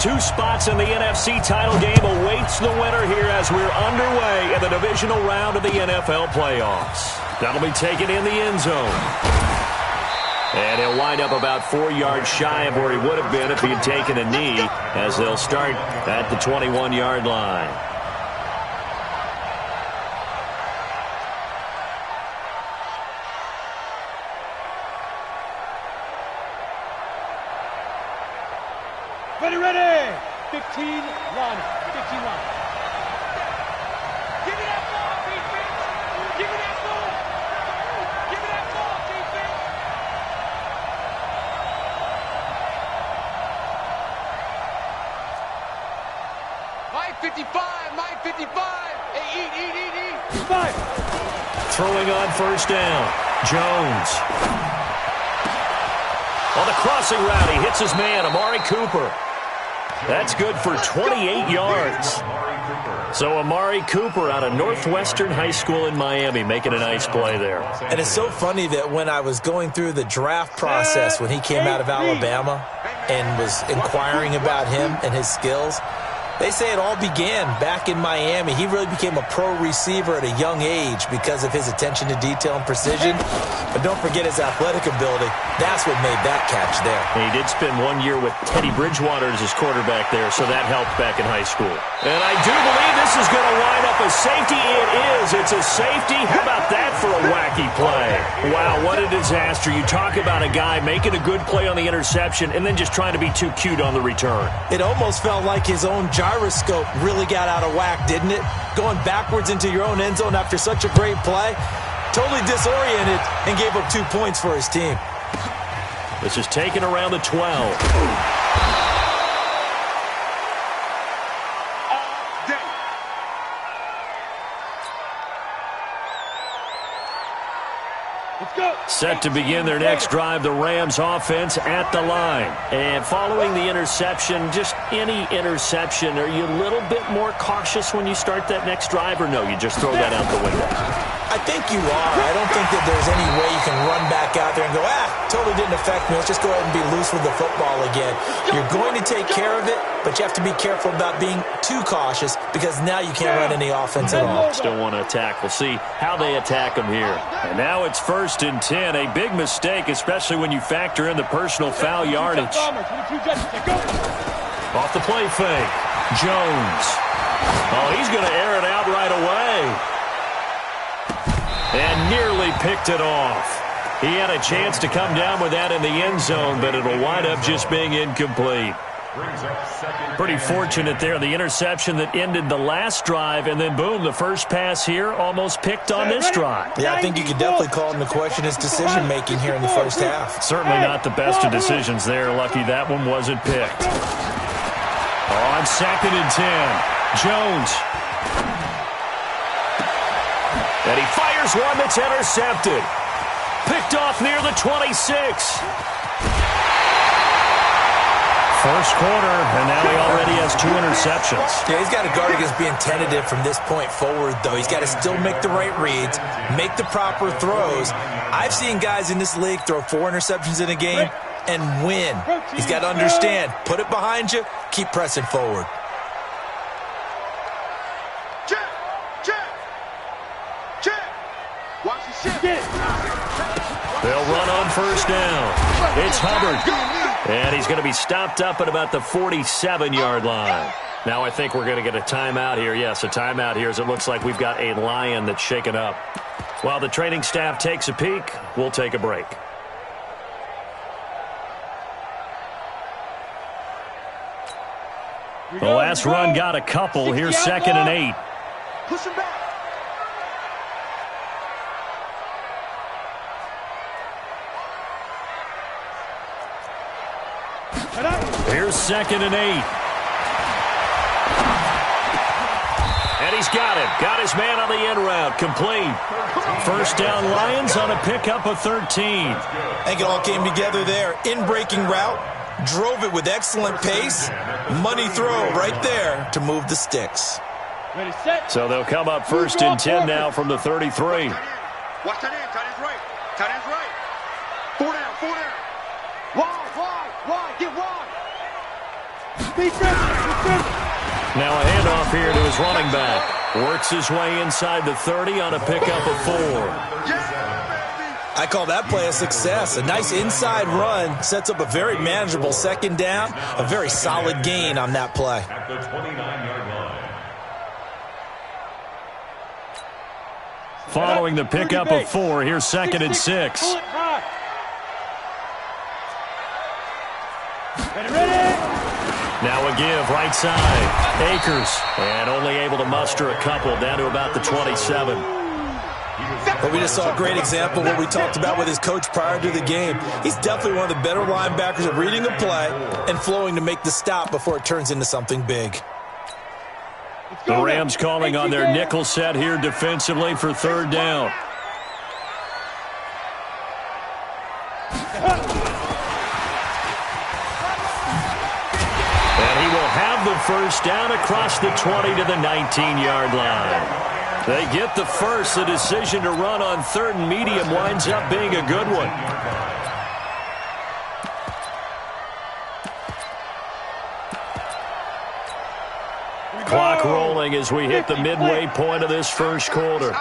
2 spots in the NFC title game awaits the winner here as we're underway in the divisional round of the NFL playoffs. That'll be taken in the end zone. And he'll wind up about 4 yards shy of where he would have been if he had taken a knee, as they'll start at the 21-yard line. Ready. 15, run. 15, run. Give me that ball, defense. Give me that ball. Give me that ball, defense. Mike 55, Mike 55. Hey, eat. 5. Throwing on first down. Jones. On the crossing route, he hits his man, Amari Cooper. That's good for 28 yards. So Amari Cooper out of Northwestern High School in Miami making a nice play there. And it's so funny that when I was going through the draft process when he came out of Alabama and was inquiring about him and his skills, they say it all began back in Miami. He really became a pro receiver at a young age because of his attention to detail and precision. But don't forget his athletic ability. That's what made that catch there. He did spend 1 year with Teddy Bridgewater as his quarterback there, so that helped back in high school. And I do believe this is going to wind up a safety. It is. It's a safety. How about that for a wacky play? Wow, what a disaster. You talk about a guy making a good play on the interception and then just trying to be too cute on the return. It almost felt like his own gyroscope really got out of whack, didn't it? Going backwards into your own end zone after such a great play. Totally disoriented and gave up 2 points for his team. This is taken around the 12. Let's go. Set to begin their next drive, the Rams offense at the line. And following the interception, just any interception, are you a little bit more cautious when you start that next drive, or no, you just throw that out the window? I think you are. I don't think that there's any way you can run back out there and go, totally didn't affect me. Let's just go ahead and be loose with the football again. You're going to take care of it, but you have to be careful about being too cautious because now you can't run any offense at all. Still want to attack. We'll see how they attack them here. And now it's 1st and 10. A big mistake, especially when you factor in the personal foul yardage. Off the play fake. Jones. Oh, he's going to air it out right away. And nearly picked it off. He had a chance to come down with that in the end zone, but it'll wind up just being incomplete. Pretty fortunate there. The interception that ended the last drive, and then boom, the first pass here almost picked on this drive. Yeah, I think you could definitely call him to question his decision-making here in the first half. Certainly not the best of decisions there. Lucky that one wasn't picked. On 2nd and 10, Jones. And he fires one that's intercepted. Picked off near the 26. First quarter, and now he already has 2 interceptions. Yeah, he's got to guard against being tentative from this point forward, though. He's got to still make the right reads, make the proper throws. I've seen guys in this league throw 4 interceptions in a game and win. He's got to understand, put it behind you, keep pressing forward. They'll run on first down. It's Hubbard. And he's going to be stopped up at about the 47-yard line. Now I think we're going to get a timeout here. Yes, a timeout here as it looks like we've got a Lion that's shaken up. While the training staff takes a peek, we'll take a break. The last run got a couple. Here's 2nd and 8. Push him back. Here's 2nd and 8. And he's got him. Got his man on the end route. Complete. First down Lions on a pickup of 13. I think it all came together there. In-breaking route. Drove it with excellent pace. Money throw right there to move the sticks. Ready, set. So they'll come up 1st and 10 now from the 33. Watch that end. Tight end's right. Tight end's right. 4 down. 4 down. Wide. Get wide. Now a handoff here to his running back. Works his way inside the 30 on a pickup of 4. I call that play a success. A nice inside run sets up a very manageable second down. A very solid gain on that play. At the 29-yard line. Following the pickup of 4, here's 2nd and 6. Now a give right side. Akers, and only able to muster a couple down to about the 27. But we just saw a great example of what we talked about with his coach prior to the game. He's definitely one of the better linebackers at reading a play and flowing to make the stop before it turns into something big. The Rams calling on their nickel set here defensively for 3rd down. And he will have the first down across the 20 to the 19-yard line. They get the first. The decision to run on 3rd and medium winds up being a good one. Clock rolling as we hit the midway point of this first quarter.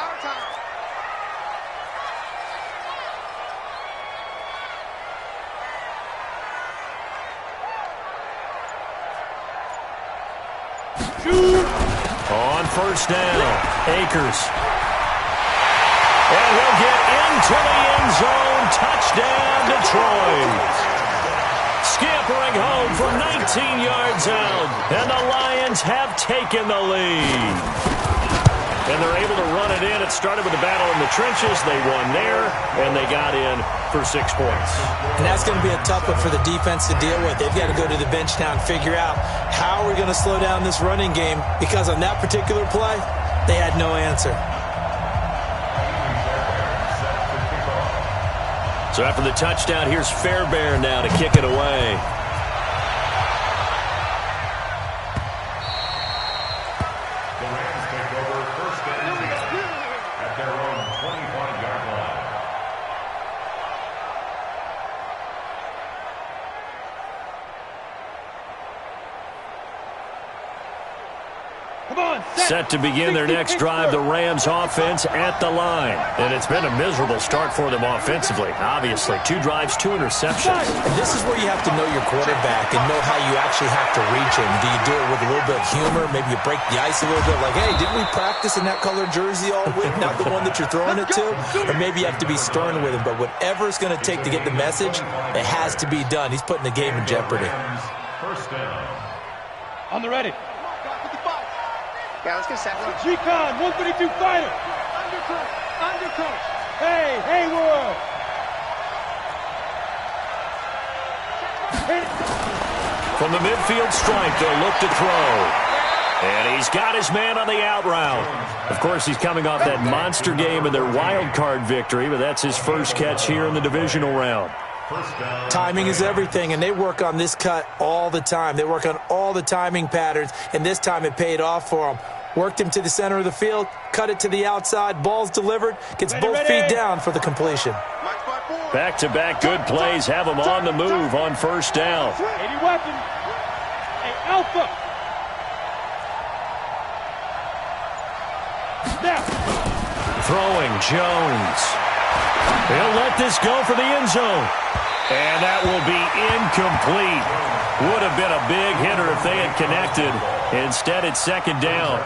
On 1st down, Akers. And he'll get into the end zone. Touchdown, Detroit. Scampering home from 19 yards out. And the Lions have taken the lead. And they're able to run it in. It started with a battle in the trenches. They won there, and they got in for 6 points. And that's going to be a tough one for the defense to deal with. They've got to go to the bench now and figure out how we're going to slow down this running game, because on that particular play, they had no answer. So after the touchdown, here's Fairbairn now to kick it away. The Rams take over 1st and 10 at their own 25-yard line. Set to begin their next drive, the Rams offense at the line. And it's been a miserable start for them offensively, obviously. 2 drives, 2 interceptions. And this is where you have to know your quarterback and know how you actually have to reach him. Do you do it with a little bit of humor? Maybe you break the ice a little bit, like, hey, didn't we practice in that colored jersey all week? Not the one that you're throwing it to? Or maybe you have to be stern with him. But whatever it's going to take to get the message, it has to be done. He's putting the game in jeopardy. 1st down. On the ready. Yeah, let's get set. G-Con, 132 fighter. Undercut. Hey, Haywood. From the midfield stripe, they'll look to throw. And he's got his man on the out route. Of course, he's coming off that monster game in their wild card victory, but that's his first catch here in the divisional round. Timing is everything, and they work on this cut all the time. They work on all the timing patterns, and this time it paid off for them. Worked him to the center of the field, cut it to the outside, ball's delivered, gets both feet down for the completion. Back-to-back good plays have him on the move on 1st down. 80 weapon. Hey, Alpha. Now. Throwing, Jones. He'll let this go for the end zone. And that will be incomplete. Would have been a big hitter if they had connected. Instead, it's 2nd down.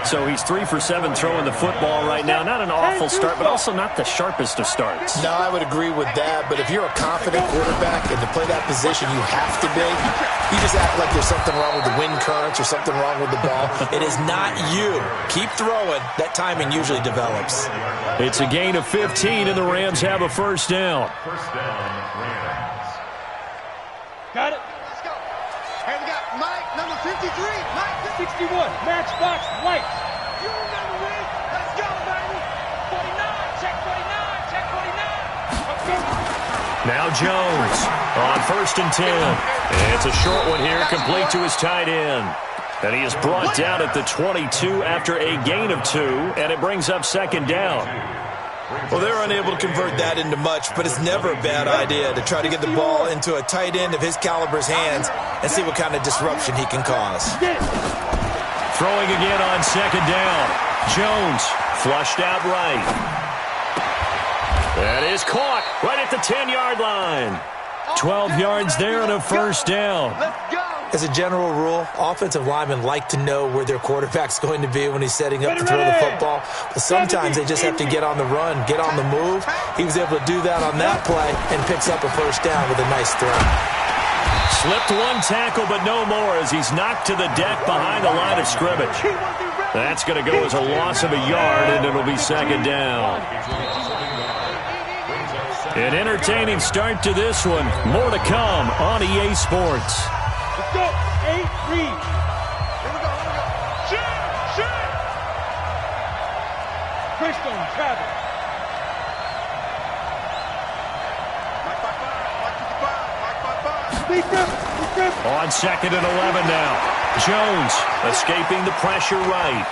So he's 3 for 7 throwing the football right now. Not an awful start, but also not the sharpest of starts. No, I would agree with that. But if you're a confident quarterback and to play that position, you have to be. You just act like there's something wrong with the wind currents or something wrong with the ball. It is not you. Keep throwing. That timing usually develops. It's a gain of 15, and the Rams have a 1st down. 1st down, Rams. Got it. Let's go. Hey, we got Mike, number 53. Mike, 61. Matchbox White. you remember me? Let's go, baby. 49. Check 49. Check 49. Now Jones on 1st and 10. It's a short one here, complete to his tight end. And he is brought down at the 22 after a gain of 2, and it brings up 2nd down. Well, they're unable to convert that into much, but it's never a bad idea to try to get the ball into a tight end of his caliber's hands and see what kind of disruption he can cause. Throwing again on second down. Jones flushed out right. That is caught right at the 10-yard line. 12 yards there and a first down. As a general rule, offensive linemen like to know where their quarterback's going to be when he's setting up to throw the football. But sometimes they just have to get on the run, get on the move. He was able to do that on that play and picks up a first down with a nice throw. Slipped one tackle, but no more as he's knocked to the deck behind the line of scrimmage. That's going to go as a loss of a yard, and it'll be second down. An entertaining start to this one. More to come on EA Sports. Let's go. 8, read. Here we go. Shoot. Greystone, travel. On second and 11 now. Jones escaping the pressure right.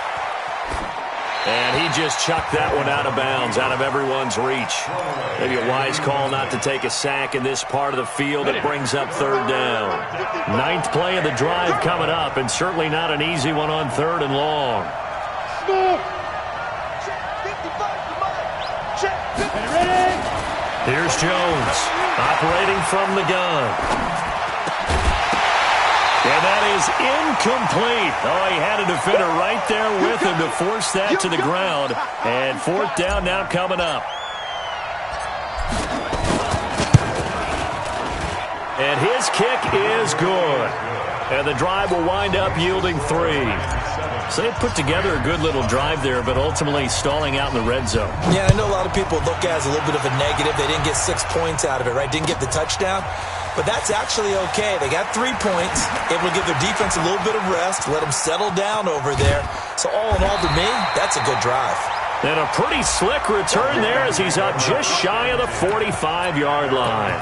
And he just chucked that one out of bounds, out of everyone's reach. Maybe a wise call not to take a sack in this part of the field. It brings up third down. 9th play of the drive coming up, and certainly not an easy one on third and long. Here's Jones operating from the gun. And that is incomplete. Oh, he had a defender right there with him to force that to the ground. And fourth down now coming up. And his kick is good. And the drive will wind up yielding 3. So they put together a good little drive there, but ultimately stalling out in the red zone. Yeah, I know a lot of people look at it as a little bit of a negative. They didn't get 6 points out of it, right? Didn't get the touchdown. But that's actually okay. They got 3 points. Able to give their defense a little bit of rest, let them settle down over there. So all in all, to me, that's a good drive. And a pretty slick return there as he's up just shy of the 45-yard line.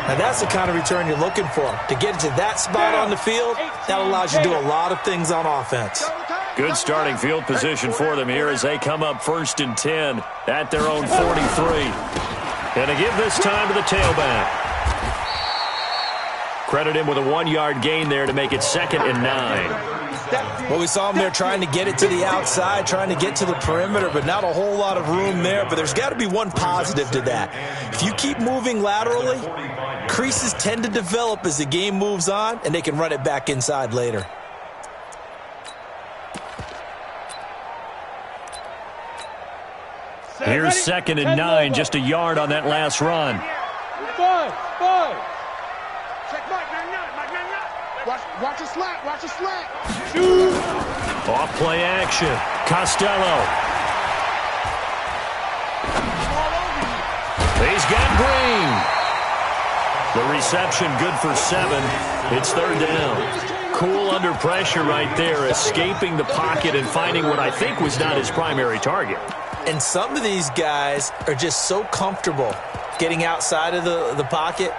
Now that's the kind of return you're looking for. To get to that spot on the field, that allows you to do a lot of things on offense. Good starting field position for them here as they come up 1st and 10 at their own 43. And to give this time to the tailback. Credit him with a 1-yard gain there to make it 2nd and 9. Well, we saw him there trying to get it to the outside, trying to get to the perimeter, but not a whole lot of room there. But there's got to be one positive to that. If you keep moving laterally, creases tend to develop as the game moves on, and they can run it back inside later. Here's 2nd and 9, just a yard on that last run. 5. Check Mike, watch a slant. Shoot. Off play action. Costello. He's got Green. The reception good for 7. It's 3rd down. Cool under pressure right there, escaping the pocket and finding what I think was not his primary target. And some of these guys are just so comfortable getting outside of the pocket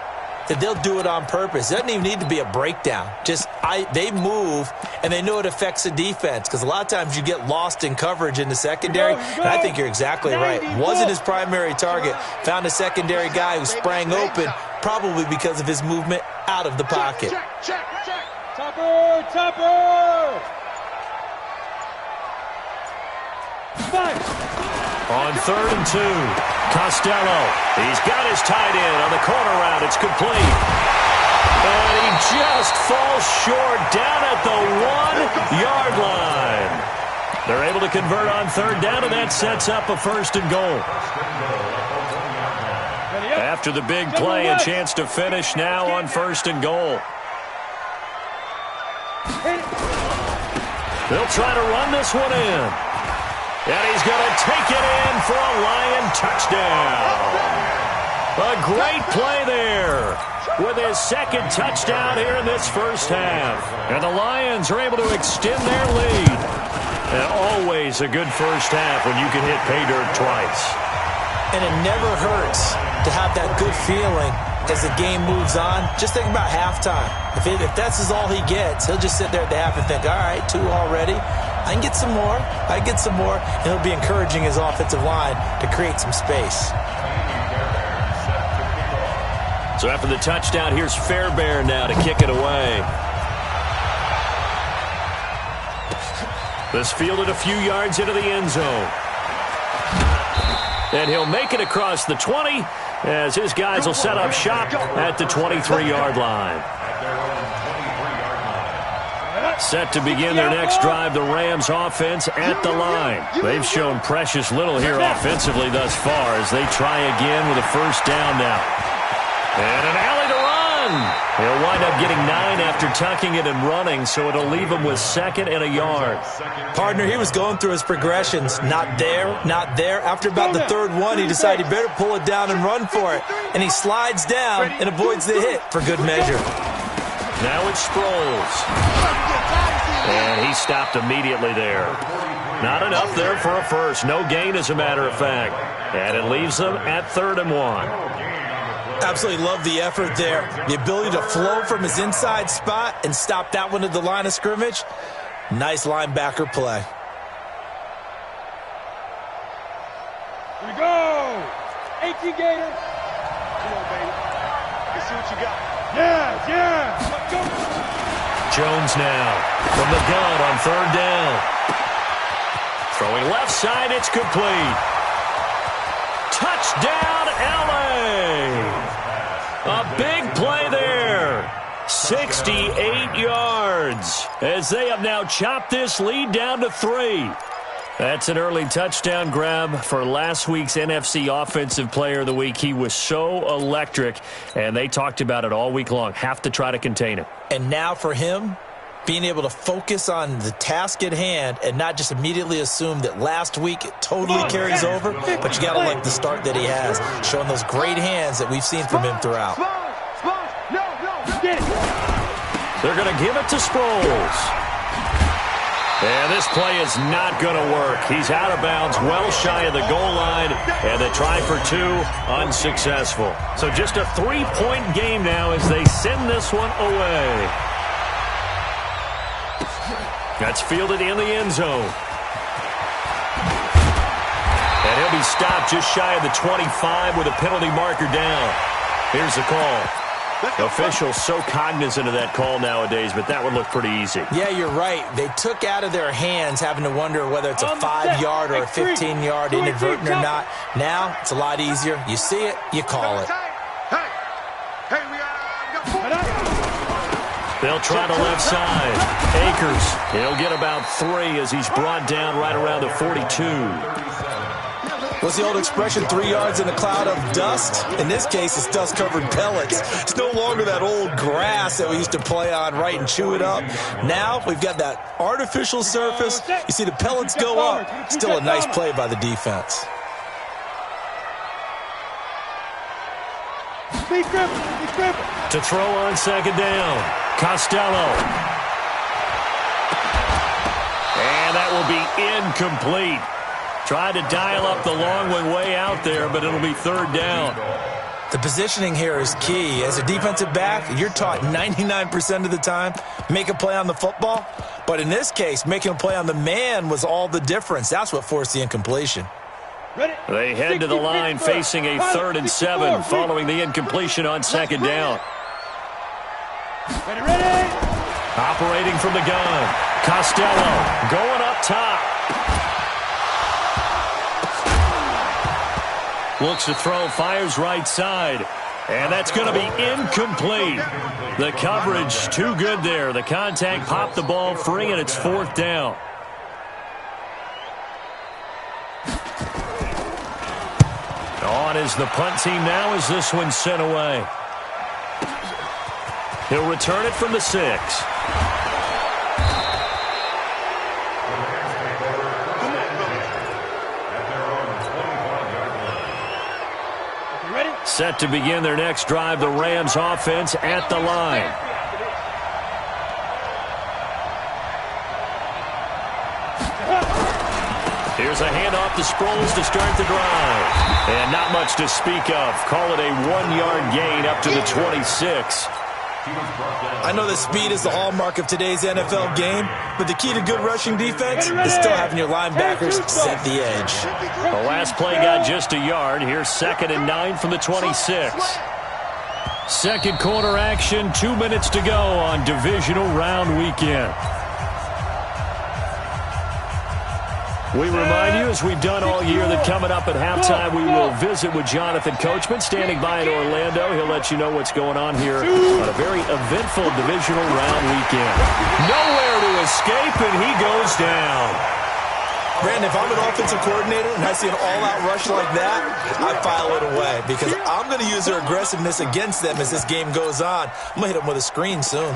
that they'll do it on purpose. It doesn't even need to be a breakdown. They move, and they know it affects the defense because a lot of times you get lost in coverage in the secondary, and I think you're exactly right. Wasn't his primary target. Found a secondary guy who sprang open, probably because of his movement out of the pocket. Check. Topper. 5. On 3rd and 2, Costello. He's got his tight end on the corner route. It's complete. And he just falls short down at the 1-yard line. They're able to convert on 3rd down, and that sets up a 1st and goal. After the big play, a chance to finish now on 1st and goal. They'll try to run this one in. And he's going to take it in for a Lion touchdown. A great play there with his 2nd touchdown here in this first half. And the Lions are able to extend their lead. And always a good first half when you can hit pay dirt twice. And it never hurts to have that good feeling as the game moves on, just think about halftime. If that's all he gets, he'll just sit there at the half and think, all right, 2 already. I can get some more. And he'll be encouraging his offensive line to create some space. So after the touchdown, here's Fairbairn now to kick it away. This fielded a few yards into the end zone. And he'll make it across the 20 as his guys will set up shop at the 23-yard line. Set to begin their next drive, the Rams offense at the line. They've shown precious little here offensively thus far as they try again with a first down now. And an alley to run. He'll wind up getting 9 after tucking it and running, so it'll leave him with 2nd and a yard. Partner, he was going through his progressions. Not there. After about the 3rd one, he decided he better pull it down and run for it. And he slides down and avoids the hit for good measure. Now it's Sproles. And he stopped immediately there. Not enough there for a first. No gain, as a matter of fact. And it leaves them at 3rd and 1. Absolutely love the effort there. The ability to flow from his inside spot and stop that one at the line of scrimmage. Nice linebacker play. Here we go. 18 Gator. Come on, baby. Let's see what you got. Yeah. Let's go. Jones now from the gun on 3rd down. Throwing left side, it's complete. Touchdown, LA! A big play there. 68 yards as they have now chopped this lead down to 3. That's an early touchdown grab for last week's NFC Offensive Player of the Week. He was so electric, and they talked about it all week long. Have to try to contain him. And now for him, being able to focus on the task at hand and not just immediately assume that last week it totally carries over, but you got to like the start that he has, showing those great hands that we've seen from him throughout. They're going to give it to Sproles. And this play is not going to work. He's out of bounds, well shy of the goal line, and the try for 2, unsuccessful. So just a 3-point game now as they send this one away. That's fielded in the end zone. And he'll be stopped just shy of the 25 with a penalty marker down. Here's the call. Officials so cognizant of that call nowadays, but that would look pretty easy. Yeah, you're right. They took out of their hands having to wonder whether it's a 5-yard or a 15-yard inadvertent or not. Now, it's a lot easier. You see it, you call it. They'll try the left side. Akers, he'll get about 3 as he's brought down right around the 42. What's the old expression, 3 yards in a cloud of dust? In this case, it's dust-covered pellets. It's no longer that old grass that we used to play on, right, and chew it up. Now we've got that artificial surface. You see the pellets go up. Still a nice play by the defense. To throw on 2nd down, Costello. And that will be incomplete. Tried to dial up the long way out there, but it'll be 3rd down. The positioning here is key. As a defensive back, you're taught 99% of the time, make a play on the football. But in this case, making a play on the man was all the difference. That's what forced the incompletion. They head to the line facing a 3rd and 7 following the incompletion on 2nd down. Operating from the gun. Costello going up top. Looks to throw, fires right side. And that's going to be incomplete. The coverage too good there. The contact popped the ball free, and it's 4th down. On is the punt team now as this one's sent away. He'll return it from the 6. Set to begin their next drive, the Rams offense at the line. Here's a handoff to Sproles to start the drive. And not much to speak of. Call it a 1-yard gain up to the 26. I know that speed is the hallmark of today's NFL game, but the key to good rushing defense is still having your linebackers set the edge. The last play got just a yard. Here's 2nd and 9 from the 26. Second quarter action, 2 minutes to go on divisional round weekend. We remind you, as we've done all year, that coming up at halftime, we will visit with Jonathan Coachman, standing by in Orlando. He'll let you know what's going on here on a very eventful divisional round weekend. Nowhere to escape, and he goes down. Brandon, if I'm an offensive coordinator and I see an all-out rush like that, I file it away because I'm going to use their aggressiveness against them as this game goes on. I'm going to hit them with a screen soon.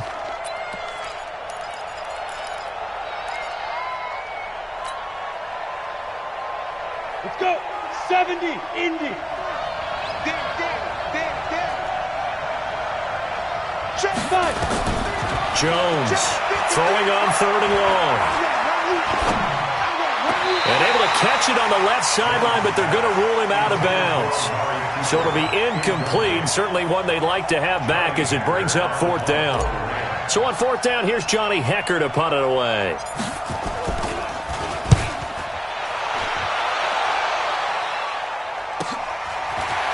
Let's go. 70, Indy. Jones throwing on 3rd and long. And able to catch it on the left sideline, but they're going to rule him out of bounds. So it'll be incomplete. Certainly one they'd like to have back as it brings up 4th down. So on 4th down, here's Johnny Hecker to punt it away.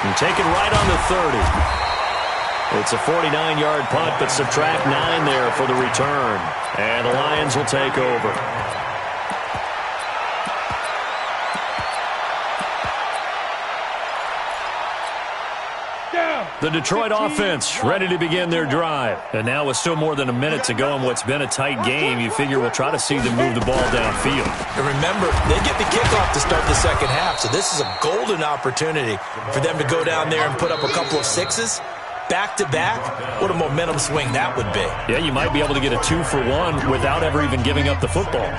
And taken right on the 30. It's a 49-yard punt, but subtract 9 there for the return. And the Lions will take over. The Detroit offense ready to begin their drive. And now with still more than a minute to go in what's been a tight game, you figure we'll try to see them move the ball downfield. And remember, they get the kickoff to start the second half, so this is a golden opportunity for them to go down there and put up a couple of sixes. Back-to-back, what a momentum swing that would be. Yeah, you might be able to get a 2-for-1 without ever even giving up the football.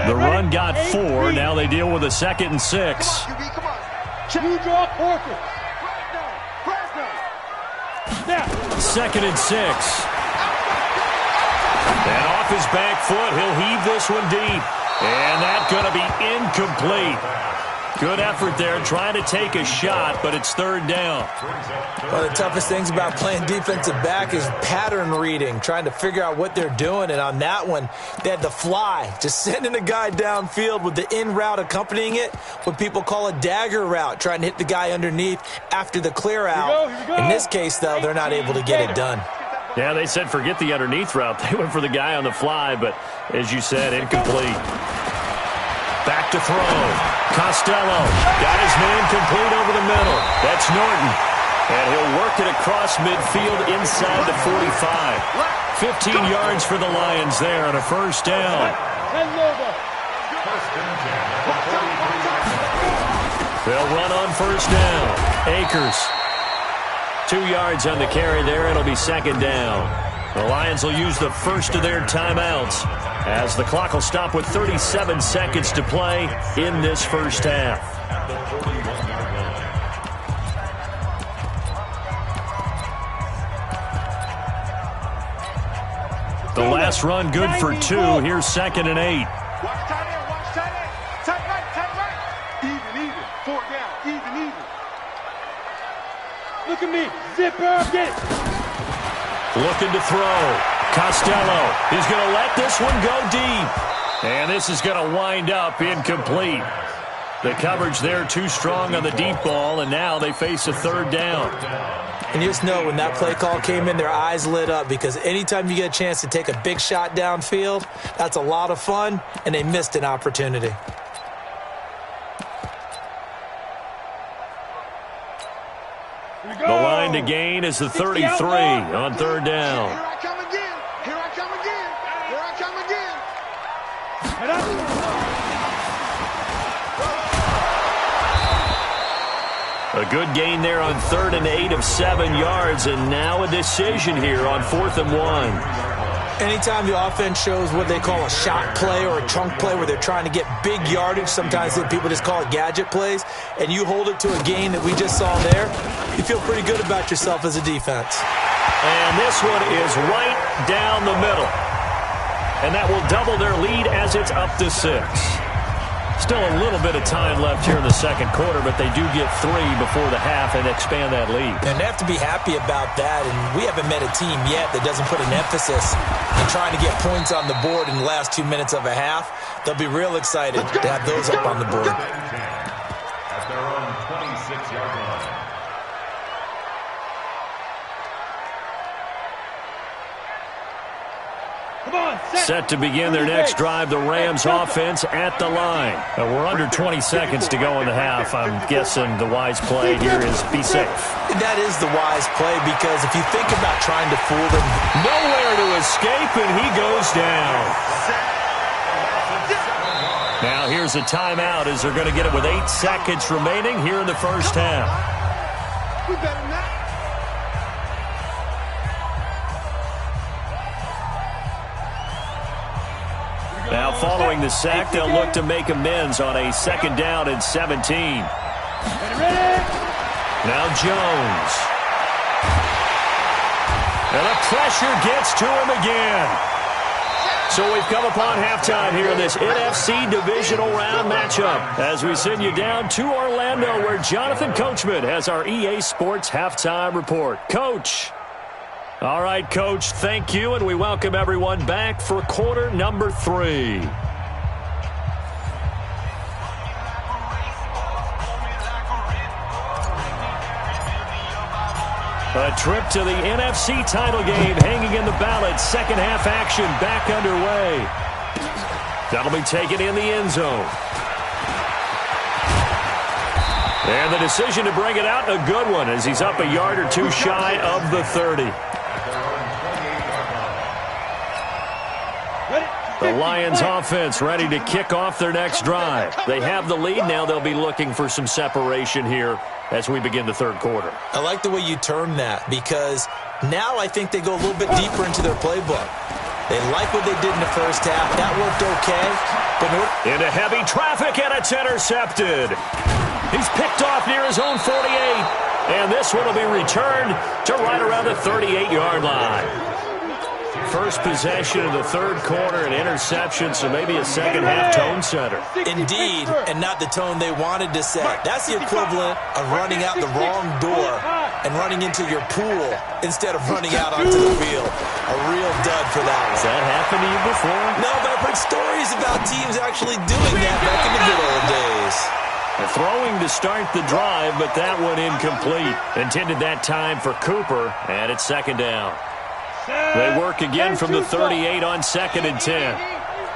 The run got 4. Now they deal with a 2nd and 6. You draw Corker. 2nd and 6. And off his back foot, he'll heave this one deep. And that's going to be incomplete. Good effort there, trying to take a shot, but it's 3rd down. One of the toughest things about playing defensive back is pattern reading, trying to figure out what they're doing. And on that one, they had to fly, just sending a guy downfield with the in route accompanying it, what people call a dagger route, trying to hit the guy underneath after the clear out. Here we go. In this case, though, they're not able to get it done. Yeah, they said forget the underneath route. They went for the guy on the fly, but as you said, incomplete. Back to throw. Costello got his man complete over the middle. That's Norton. And he'll work it across midfield inside the 45. 15 yards for the Lions there on a 1st down. They'll run on 1st down. Akers. 2 yards on the carry there. It'll be 2nd down. The Lions will use the first of their timeouts as the clock will stop with 37 seconds to play in this 1st half. The last run good for 2. Here's 2nd and 8. Watch tight end, watch tight end. Tight right. Even. 4th down, even. Look at me. Zipper, get it. Looking to throw. Costello is going to let this one go deep. And this is going to wind up incomplete. The coverage there too strong on the deep ball, and now they face a 3rd down. And you just know when that play call came in, their eyes lit up because anytime you get a chance to take a big shot downfield, that's a lot of fun, and they missed an opportunity. The line to gain is the 33 on 3rd down. Here I come again. Here I come again. Here I come again. A good gain there on 3rd and 8 of 7 yards, and now a decision here on 4th and 1. Anytime the offense shows what they call a shot play or a chunk play where they're trying to get big yardage, sometimes people just call it gadget plays, and you hold it to a gain that we just saw there, you feel pretty good about yourself as a defense. And this one is right down the middle. And that will double their lead as it's up to 6. Still a little bit of time left here in the second quarter, but they do get 3 before the half and expand that lead. And they have to be happy about that, and we haven't met a team yet that doesn't put an emphasis on trying to get points on the board in the last 2 minutes of a half. They'll be real excited to have those up on the board. At their own 26-yard line. Set to begin their next drive, the Rams offense at the line. We're under 20 seconds to go in the half. I'm guessing the wise play here is be safe. That is the wise play, because if you think about trying to fool them, nowhere to escape, and he goes down. Now here's a timeout as they're going to get it with 8 seconds remaining here in the first half. We better not. Now following the sack, they'll look to make amends on a 2nd down and 17. Now Jones. And the pressure gets to him again. So we've come upon halftime here in this NFC Divisional Round matchup as we send you down to Orlando, where Jonathan Coachman has our EA Sports Halftime Report. Coach. All right, Coach, thank you, and we welcome everyone back for quarter number 3. A trip to the NFC title game hanging in the balance. Second half action back underway. That'll be taken in the end zone. And the decision to bring it out, a good one, as he's up a yard or 2 shy of the 30. The Lions offense ready to kick off their next drive. They have the lead. Now they'll be looking for some separation here as we begin the third quarter. I like the way you term that, because now I think they go a little bit deeper into their playbook. They like what they did in the first half. That worked okay. But into heavy traffic, and it's intercepted. He's picked off near his own 48. And this one will be returned to right around the 38-yard line. First possession of the third quarter, an interception, so maybe a second-half tone setter. Indeed, and not the tone they wanted to set. That's the equivalent of running out the wrong door and running into your pool instead of running out onto the field. A real dud for that one. Has that happened to you before? No, but I've heard stories about teams actually doing that back in the good old days. Throwing to start the drive, but that one incomplete. Intended that time for Cooper, and it's 2nd down. They work again from the 38 on 2nd and 10.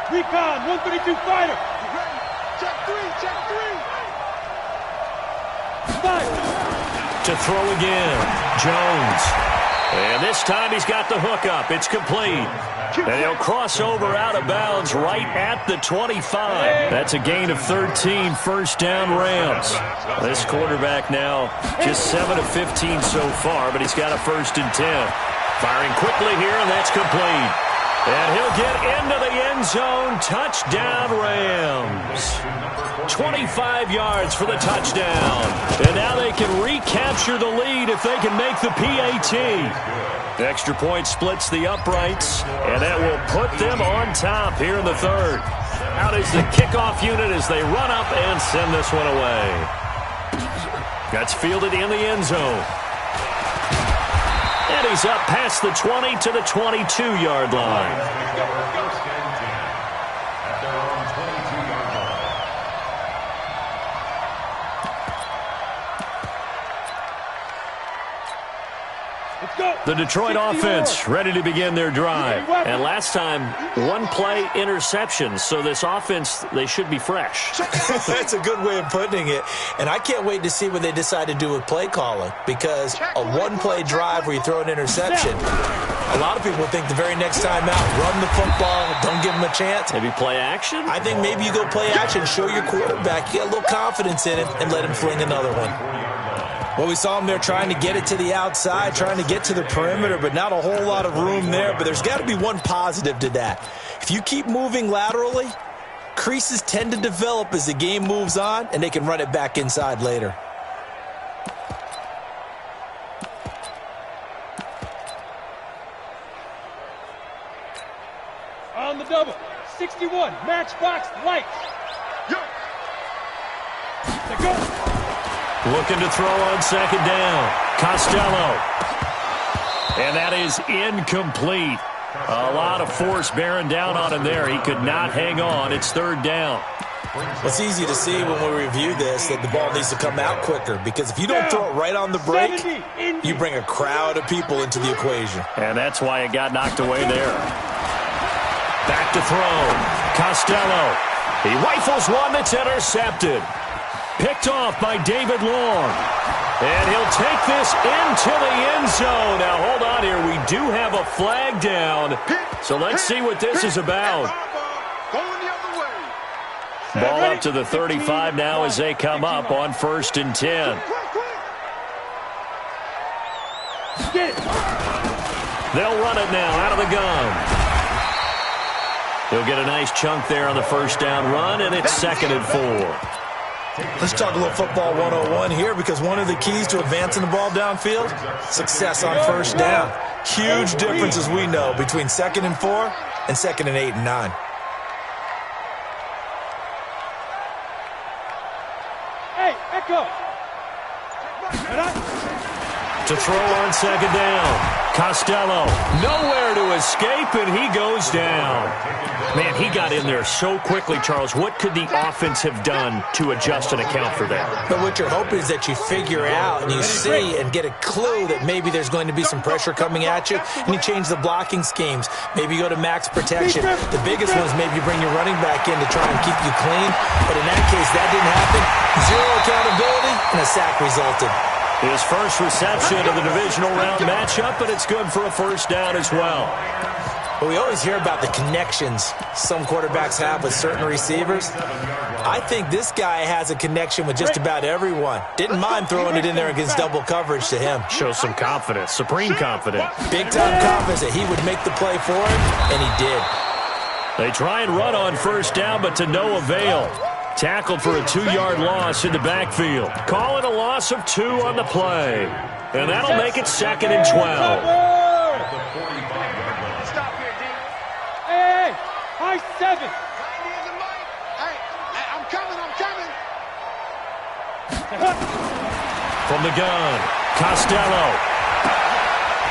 Recon, 132 fighter. Check 3. Fire. To throw again, Jones. And this time he's got the hook up. It's complete. And he'll cross over out of bounds right at the 25. That's a gain of 13, 1st down Rams. This quarterback now just 7 of 15 so far, but he's got a 1st and 10. Firing quickly here, and that's complete. And he'll get into the end zone. Touchdown, Rams. 25 yards for the touchdown. And now they can recapture the lead if they can make the PAT. The extra point splits the uprights, and that will put them on top here in the third. Out is the kickoff unit as they run up and send this one away. That's fielded in the end zone. And he's up past the 20 to the 22-yard line. The Detroit offense ready to begin their drive. And last time, 1-play interception. So this offense, they should be fresh. That's a good way of putting it. And I can't wait to see what they decide to do with play calling. Because a 1-play drive where you throw an interception, a lot of people think the very next time out, run the football, don't give them a chance. Maybe play action? I think maybe you go play action, show your quarterback, get a little confidence in it, and let him fling another one. Well, we saw him there trying to get it to the outside, trying to get to the perimeter, but not a whole lot of room there. But there's got to be one positive to that. If you keep moving laterally, creases tend to develop as the game moves on, and they can run it back inside later. On the double. 61. Matchbox lights. They go. Looking to throw on second down. Costello. And that is incomplete. A lot of force bearing down on him there. He could not hang on. It's third down. Well, it's easy to see when we review this that the ball needs to come out quicker, because if you don't throw it right on the break, you bring a crowd of people into the equation. And that's why it got knocked away there. Back to throw. Costello. He rifles one that's intercepted. Picked off by David Long. And he'll take this into the end zone. Now, hold on here. We do have a flag down. So let's see what this is about. Ball up to the 35 now as they come up on 1st and 10. They'll run it now out of the gun. He'll get a nice chunk there on the first down run, and it's 2nd and 4. Let's talk a little football 101 here, because one of the keys to advancing the ball downfield, success on first down. Huge difference, as we know, between 2nd and 4 and 2nd and 8 and 9. Hey, echo. To throw on second down. Costello, nowhere to escape, and he goes down. Man, he got in there so quickly, Charles. What could the offense have done to adjust and account for that? But what you're hoping is that you figure out and you see and get a clue that maybe there's going to be some pressure coming at you, and you change the blocking schemes. Maybe you go to max protection. The biggest one is maybe you bring your running back in to try and keep you clean. But in that case, that didn't happen. Zero accountability, and a sack resulted. His first reception of the divisional round matchup, and it's good for a first down as well. Well, we always hear about the connections some quarterbacks have with certain receivers. I think this guy has a connection with just about everyone. Didn't mind throwing it in there against double coverage to him. Shows some confidence, supreme confidence. Big-time confidence that he would make the play for him, and he did. They try and run on first down, but to no avail. Tackled for a 2-yard loss in the backfield. Call it a loss of 2 on the play. And that'll make it 2nd and 12. Stop here, D. Hey, high 7. Hey, I'm coming. From the gun, Costello.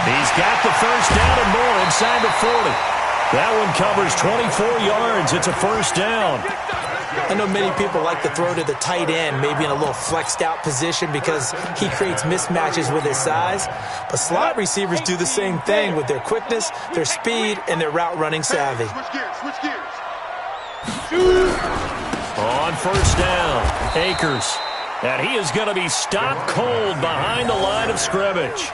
He's got the first down and more inside the 40. That one covers 24 yards. It's a first down. I know many people like to throw to the tight end, maybe in a little flexed out position because he creates mismatches with his size. But slot receivers do the same thing with their quickness, their speed, and their route running savvy. Switch gears. On first down, Akers. And he is going to be stopped cold behind the line of scrimmage.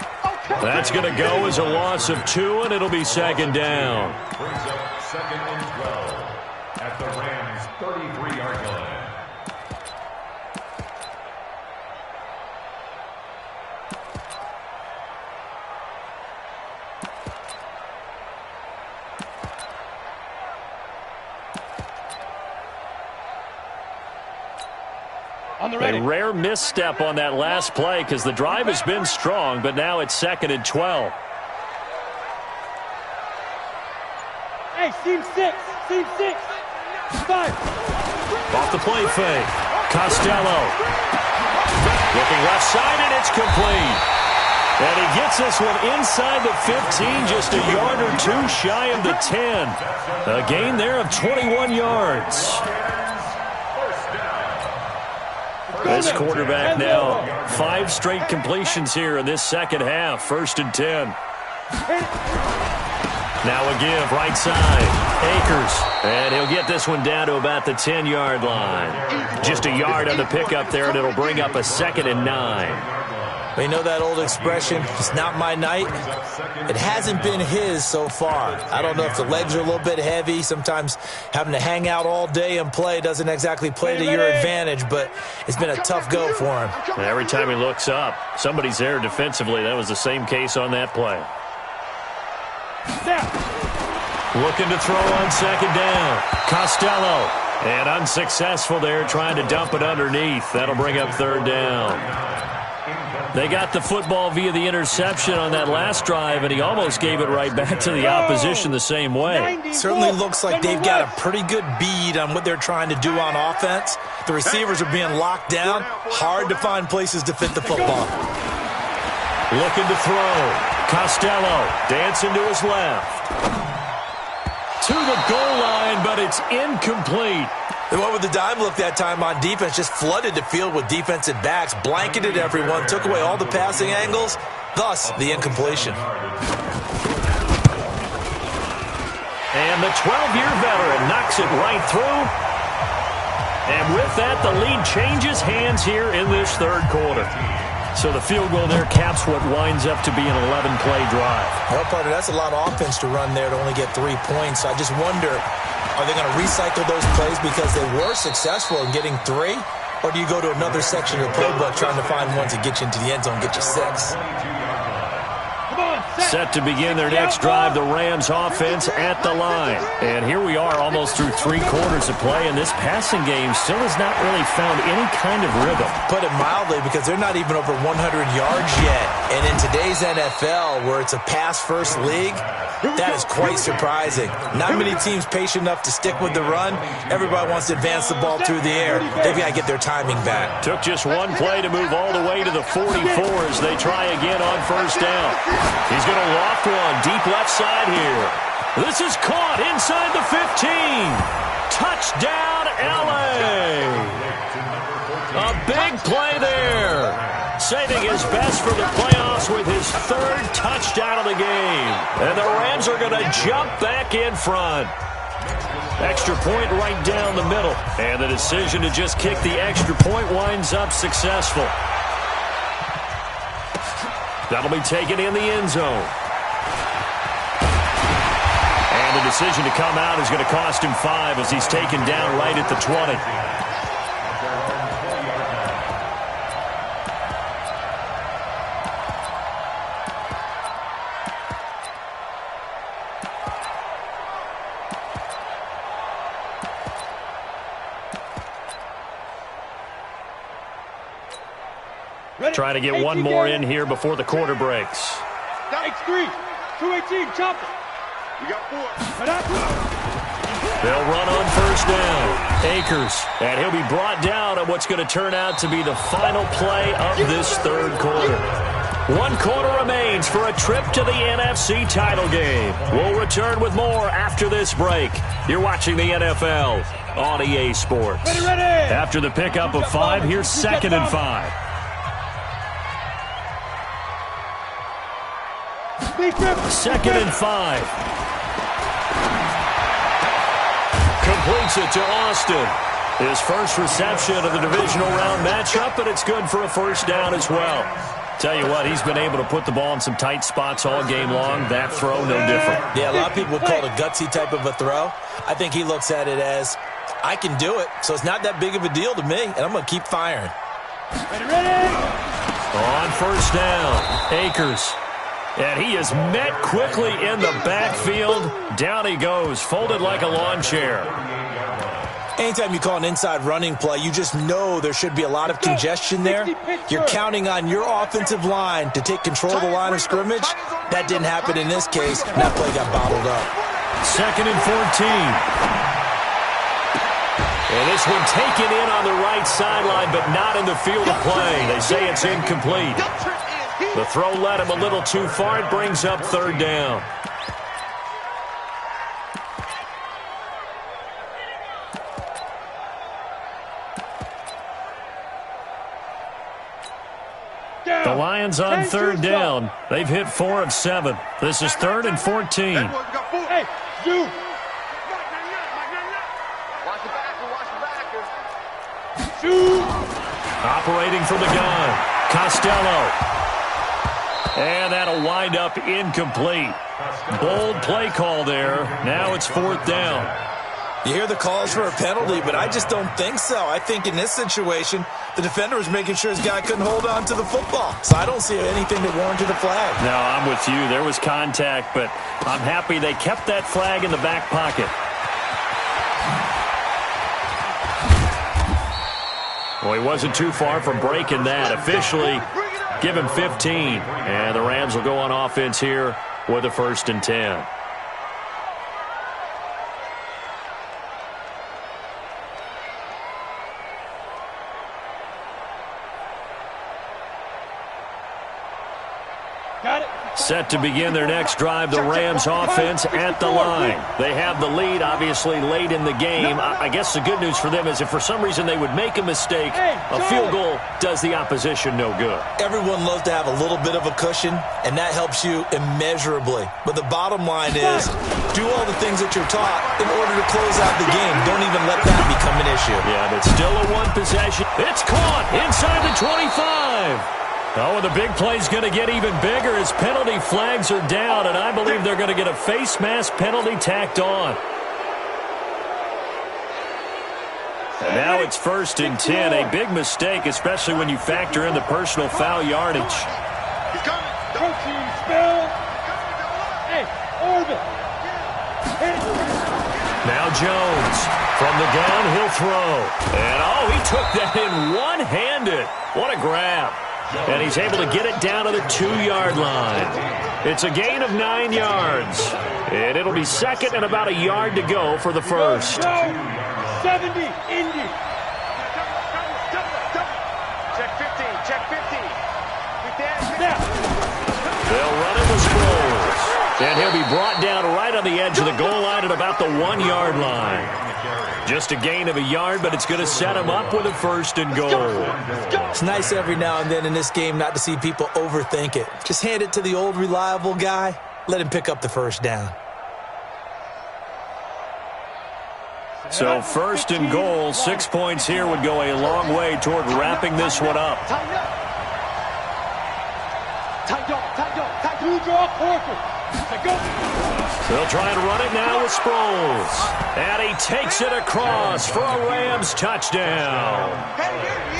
That's going to go as a loss of 2, and it'll be 2nd down. Brings up 2nd and 12 at the Rams' 33-yard line. A rare misstep on that last play because the drive has been strong, but now it's 2nd and 12. Hey, seam 6. 5. Off the play fake. Costello. Looking left side, and it's complete. And he gets this one inside the 15, just a yard or 2 shy of the 10. A gain there of 21 yards. This quarterback now 5 straight completions here in this second half. 1st and 10. Now a give right side. Akers. And he'll get this one down to about the 10-yard line. Just a yard on the pickup there, and it'll bring up a 2nd and 9. Well, you know that old expression, it's not my night? It hasn't been his so far. I don't know if the legs are a little bit heavy. Sometimes having to hang out all day and play doesn't exactly play to your advantage, but it's been a tough go for him. And every time he looks up, somebody's there defensively. That was the same case on that play. Looking to throw on second down. Costello. And unsuccessful there, trying to dump it underneath. That'll bring up third down. They got the football via the interception on that last drive, and he almost gave it right back to the opposition the same way. Certainly looks like they've got a pretty good bead on what they're trying to do on offense. The receivers are being locked down. Hard to find places to fit the football. Looking to throw. Costello dancing to his left. To the goal line, but it's incomplete. They went with the dime look that time on defense, just flooded the field with defensive backs, blanketed everyone, took away all the passing angles, thus the incompletion. And the 12-year veteran knocks it right through. And with that, the lead changes hands here in this third quarter. So the field goal there caps what winds up to be an 11-play drive. Well, partner, that's a lot of offense to run there to only get 3 points. I just wonder, are they going to recycle those plays because they were successful in getting 3? Or do you go to another section of the playbook trying to find ones that get you into the end zone, get you 6? Set to begin their next drive, the Rams offense at the line. And here we are almost through 3 quarters of play, and this passing game still has not really found any kind of rhythm. Put it mildly, because they're not even over 100 yards yet. And in today's NFL, where it's a pass-first league, that is quite surprising. Not many teams patient enough to stick with the run. Everybody wants to advance the ball through the air. They've got to get their timing back. Took just one play to move all the way to the 44 as they try again on first down. He's going to loft one deep left side here. This is caught inside the 15. Touchdown, L.A. A big play there. Saving his best for the playoffs with his 3rd touchdown of the game. And the Rams are going to jump back in front. Extra point right down the middle. And the decision to just kick the extra point winds up successful. That'll be taken in the end zone. And the decision to come out is going to cost him 5 as he's taken down right at the 20. Trying to get one more in here before the quarter breaks. X3, 218, chop it. You got 4. They'll run on first down. Akers, and he'll be brought down at what's going to turn out to be the final play of this third quarter. 1 quarter remains for a trip to the NFC title game. We'll return with more after this break. You're watching the NFL on EA Sports. Ready. After the pickup of 5, here's 2nd and 5. Second and 5. Completes it to Austin. His first reception of the divisional round matchup, but it's good for a first down as well. Tell you what, he's been able to put the ball in some tight spots all game long. That throw, no different. Yeah, a lot of people would call it a gutsy type of a throw. I think he looks at it as, I can do it, so it's not that big of a deal to me, and I'm going to keep firing. Ready. On first down, Akers. And he is met quickly in the backfield. Down he goes, folded like a lawn chair. Anytime you call an inside running play, you just know there should be a lot of congestion there. You're counting on your offensive line to take control of the line of scrimmage. That didn't happen in this case. That play got bottled up. 2nd and 14. And this one taken in on the right sideline, but not in the field of play. They say it's incomplete. The throw led him a little too far. It brings up 3rd down. The Lions on 3rd down. They've hit 4 of 7. This is 3rd and 14. Hey, you. Operating from the gun. Costello. And that'll wind up incomplete. Bold play call there. Now it's 4th down. You hear the calls for a penalty, but I just don't think so. I think in this situation, the defender was making sure his guy couldn't hold on to the football. So I don't see anything that warranted a flag. No, I'm with you. There was contact, but I'm happy they kept that flag in the back pocket. Well, he wasn't too far from breaking that. Officially, give him 15. And the Rams will go on offense here with a 1st and 10. Set to begin their next drive, the Rams offense at the line. They have the lead, obviously, late in the game. I guess the good news for them is if for some reason they would make a mistake, a field goal does the opposition no good. Everyone loves to have a little bit of a cushion, and that helps you immeasurably. But the bottom line is, do all the things that you're taught in order to close out the game. Don't even let that become an issue. Yeah, but still a one possession. It's caught inside the 25. Oh, and the big play's going to get even bigger as penalty flags are down, and I believe they're going to get a face mask penalty tacked on. And now it's 1st and 10, a big mistake, especially when you factor in the personal foul yardage. He's coming. Protein spill. Hey, orbit. Now Jones from the gun, he'll throw. And, oh, he took that in one-handed. What a grab. And he's able to get it down to the 2-yard line. It's a gain of 9 yards. And it'll be 2nd and about a yard to go for the 1st. 70, Indy. Check 15, check 15. They'll run it with Sproles. And he'll be brought down right on the edge of the goal line at about the 1-yard line. Just a gain of a yard, but it's going to set him up with a 1st and goal. It's nice every now and then in this game not to see people overthink it. Just hand it to the old reliable guy. Let him pick up the 1st down. So 1st and goal, 6 points here would go a long way toward wrapping this one up. They'll try and run it now with Sproles. And he takes it across for a Rams touchdown.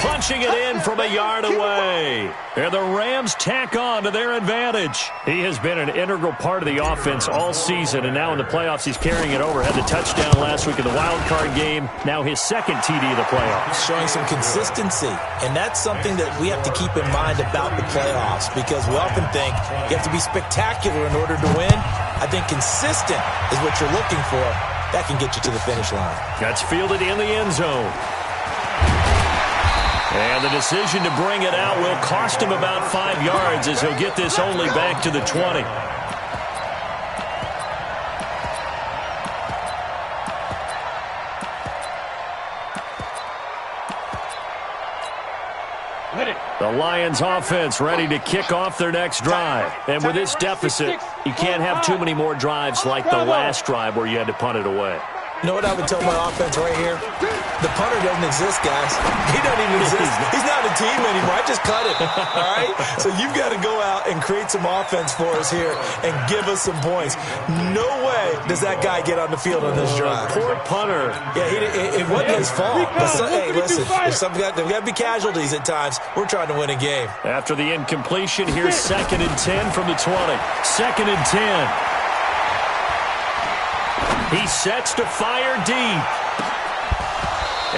Punching it in from a yard away. And the Rams tack on to their advantage. He has been an integral part of the offense all season, and now in the playoffs he's carrying it over. Had the touchdown last week in the wild card game. Now his 2nd TD of the playoffs. Showing some consistency, and that's something that we have to keep in mind about the playoffs, because we often think you have to be spectacular in order to win. I think consistent is what you're looking for. That can get you to the finish line. That's fielded in the end zone. And the decision to bring it out will cost him about 5 yards as he'll get this only back to the 20. The Lions offense ready to kick off their next drive. And with this deficit, you can't have too many more drives like the last drive where you had to punt it away. You know what I would tell my offense right here? The punter doesn't exist, guys. He doesn't even exist. He's not a team anymore. I just cut it, all right? So you've got to go out and create some offense for us here and give us some points. No way does that guy get on the field on this drive. Poor punter. Yeah, it wasn't his fault. But hey, listen, there's got to be casualties at times. We're trying to win a game. After the incompletion, here's 2nd and 10 from the 20. 2nd and 10. He sets to fire deep.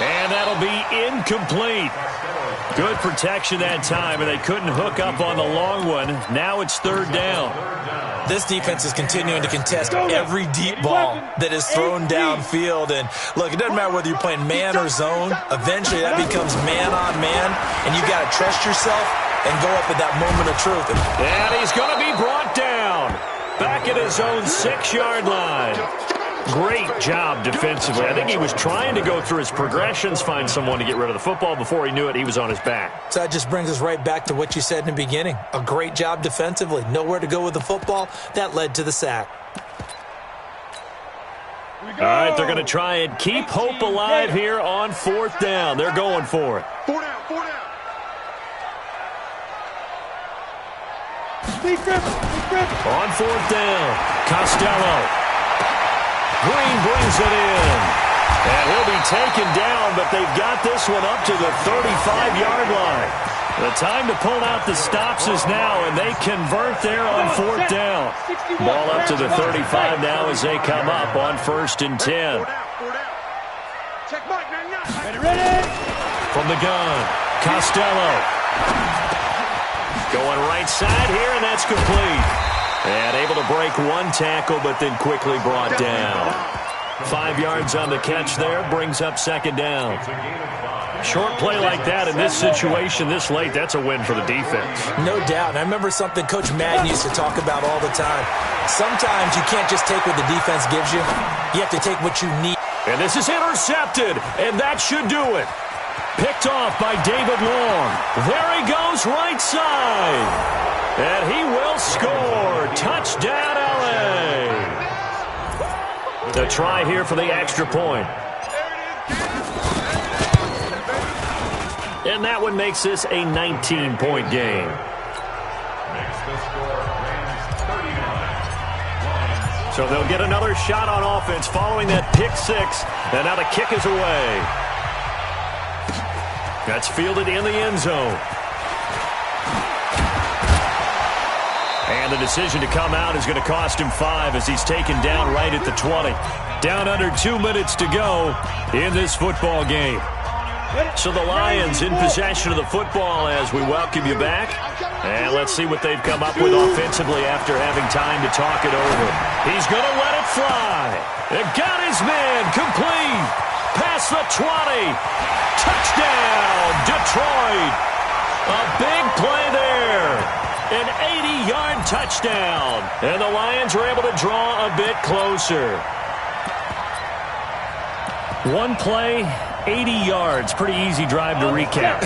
And that'll be incomplete. Good protection that time, and they couldn't hook up on the long one. Now it's 3rd down. This defense is continuing to contest every deep ball that is thrown downfield. And, look, it doesn't matter whether you're playing man or zone. Eventually, that becomes man-on-man, and you got to trust yourself and go up at that moment of truth. And he's going to be brought down. Back at his own 6-yard line. Great job defensively. I think he was trying to go through his progressions, find someone to get rid of the football. Before he knew it, he was on his back. So that just brings us right back to what you said in the beginning. A great job defensively. Nowhere to go with the football. That led to the sack. All right, they're going to try and keep hope alive here on 4th down. They're going for it. 4 down, 4 down. On fourth down, Costello. Green brings it in. And he'll be taken down, but they've got this one up to the 35-yard line. The time to pull out the stops is now, and they convert there on fourth down. Ball up to the 35 now as they come up on 1st and 10. Ready? From the gun, Costello. Going right side here, and that's complete. And able to break one tackle, but then quickly brought down. 5 yards on the catch there, brings up 2nd down. Short play like that in this situation this late, that's a win for the defense. No doubt. And I remember something Coach Madden used to talk about all the time. Sometimes you can't just take what the defense gives you. You have to take what you need. And this is intercepted, and that should do it. Picked off by David Long. There he goes right side. And he will score. Touchdown, L.A. The try here for the extra point. And that one makes this a 19-point game. So they'll get another shot on offense following that pick six. And now the kick is away. That's fielded in the end zone. And the decision to come out is going to cost him 5 as he's taken down right at the 20. Down under 2 minutes to go in this football game. So the Lions in possession of the football as we welcome you back. And let's see what they've come up with offensively after having time to talk it over. He's going to let it fly. It got his man complete. Past the 20. Touchdown, Detroit. A big play there. An 80-yard touchdown. And the Lions are able to draw a bit closer. One play, 80 yards. Pretty easy drive to recap.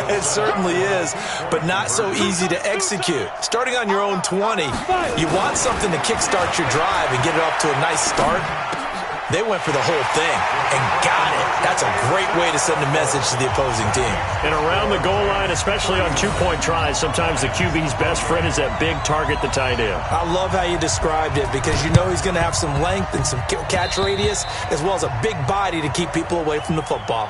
It certainly is, but not so easy to execute. Starting on your own 20, you want something to kickstart your drive and get it off to a nice start. They went for the whole thing and got it. That's a great way to send a message to the opposing team. And around the goal line, especially on two-point tries, sometimes the QB's best friend is that big target, the tight end. I love how you described it because you know he's going to have some length and some catch radius as well as a big body to keep people away from the football.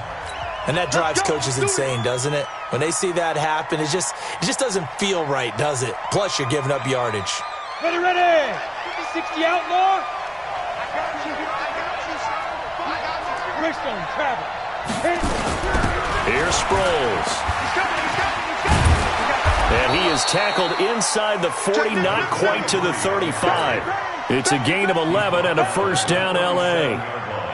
And that drives coaches insane, doesn't it? When they see that happen, it just doesn't feel right, does it? Plus, you're giving up yardage. Ready. 60 outlaw. Here's Sproles. And he is tackled inside the 40, not quite to the 35. It's a gain of 11 and a first down, L.A.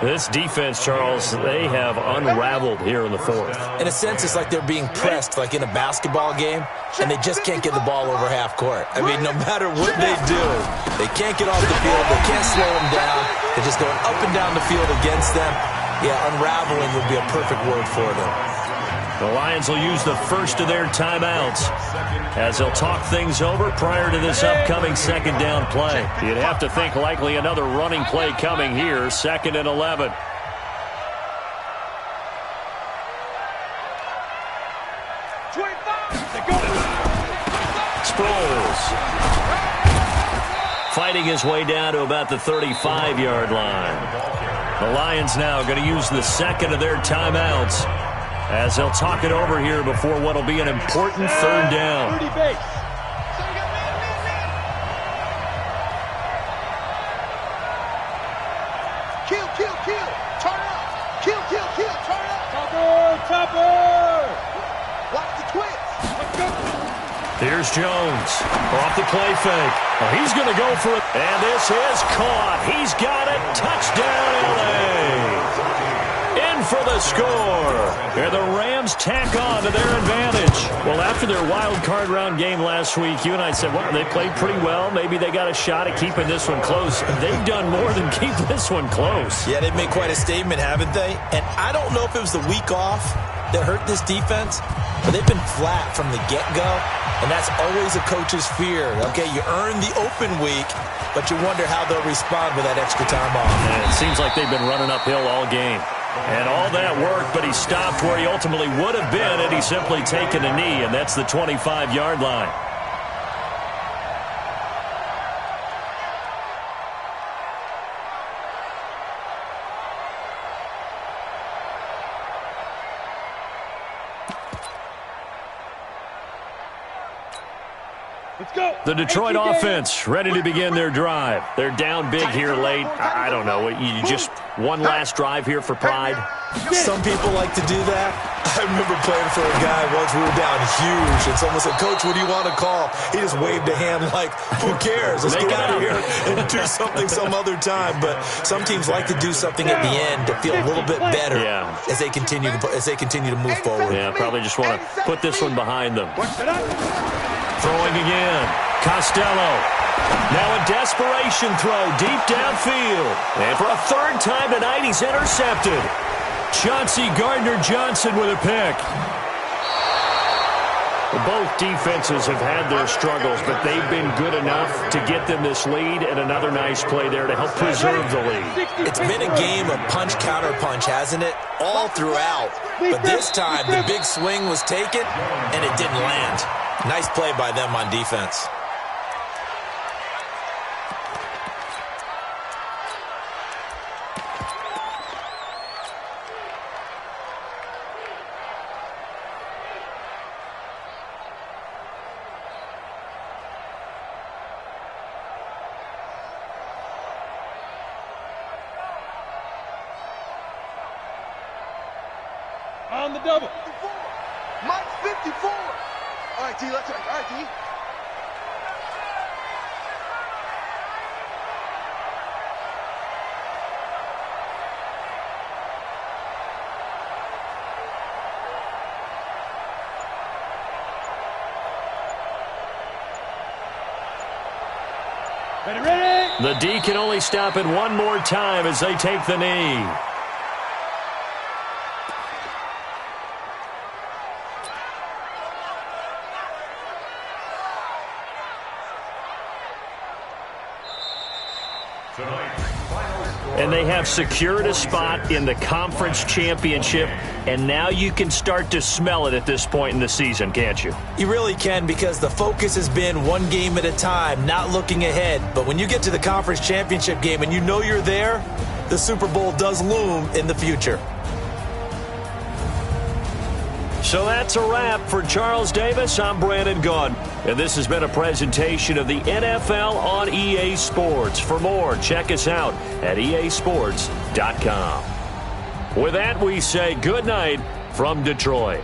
This defense, Charles, they have unraveled here in the fourth. In a sense, it's like they're being pressed like in a basketball game, and they just can't get the ball over half court. I mean, no matter what they do, they can't get off the field. They can't slow them down. They're just going up and down the field against them. Yeah, unraveling would be a perfect word for them. The Lions will use the first of their timeouts as they'll talk things over prior to this upcoming second down play. You'd have to think likely another running play coming here, 2nd and 11. Sproles fighting his way down to about the 35-yard line. The Lions now going to use the second of their timeouts as they'll talk it over here before what will be an important third down. Kill. Turn up. Kill. Turn up. Topper. Watch the twist. Let's go. Here's Jones off the play fake. Oh, he's going to go for it. And this is caught. He's got it. Touchdown, L.A. In for the score. And the Rams tack on to their advantage. Well, after their wild card round game last week, you and I said, well, they played pretty well. Maybe they got a shot at keeping this one close. They've done more than keep this one close. Yeah, they've made quite a statement, haven't they? And I don't know if it was the week off that hurt this defense, but they've been flat from the get-go. And that's always a coach's fear. Okay, you earn the open week, but you wonder how they'll respond with that extra time off. And it seems like they've been running uphill all game. And all that worked, but he stopped where he ultimately would have been, and he's simply taken a knee, and that's the 25-yard line. Let's go. The Detroit 18 offense ready to begin their drive. They're down big here late. I don't know. You just one last drive here for pride. Some people like to do that. I remember playing for a guy once. We were down huge, and someone said, "Coach, what do you want to call?" He just waved a hand like, "Who cares? Let's get out of here and do something some other time." But some teams like to do something at the end to feel a little bit better as they continue to move forward. Yeah, probably just want to put this one behind them. Throwing again. Costello. Now a desperation throw deep downfield. And for a third time tonight, he's intercepted. Chauncey Gardner-Johnson with a pick. Both defenses have had their struggles, but they've been good enough to get them this lead, and another nice play there to help preserve the lead. It's been a game of punch-counter-punch, hasn't it? All throughout. But this time, the big swing was taken, and it didn't land. Nice play by them on defense. On the double. 54. Mike's 54. All right, D, let's go. All right, D. Ready. The D can only stop it one more time as they take the knee. And they have secured a spot in the conference championship, and now you can start to smell it at this point in the season, can't you? You really can, because the focus has been one game at a time, not looking ahead. But when you get to the conference championship game and you know you're there, the Super Bowl does loom in the future. So that's a wrap for Charles Davis. I'm Brandon Gunn, and this has been a presentation of the NFL on EA Sports. For more, check us out at easports.com. With that, we say good night from Detroit.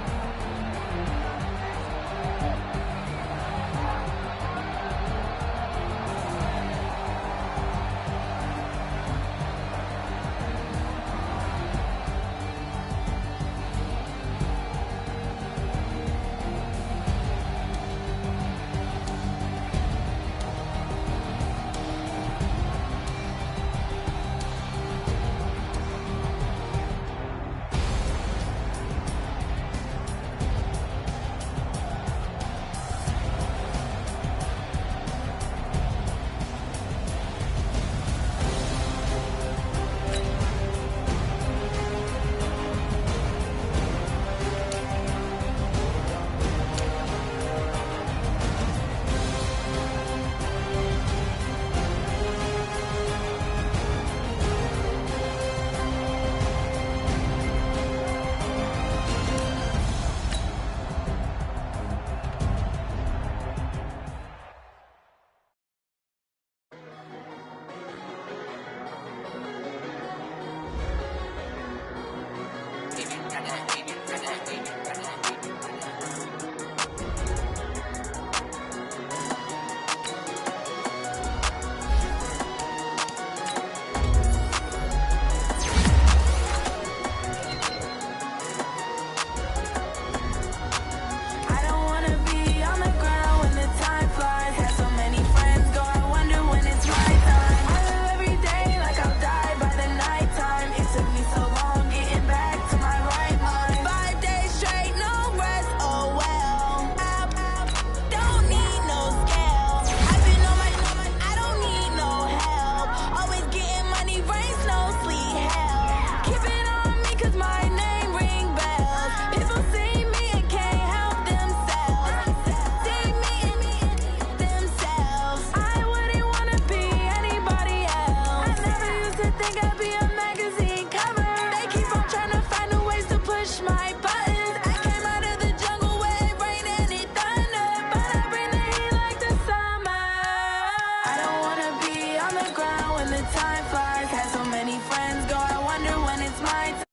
time flies. Had so many friends go, I wonder when it's my time.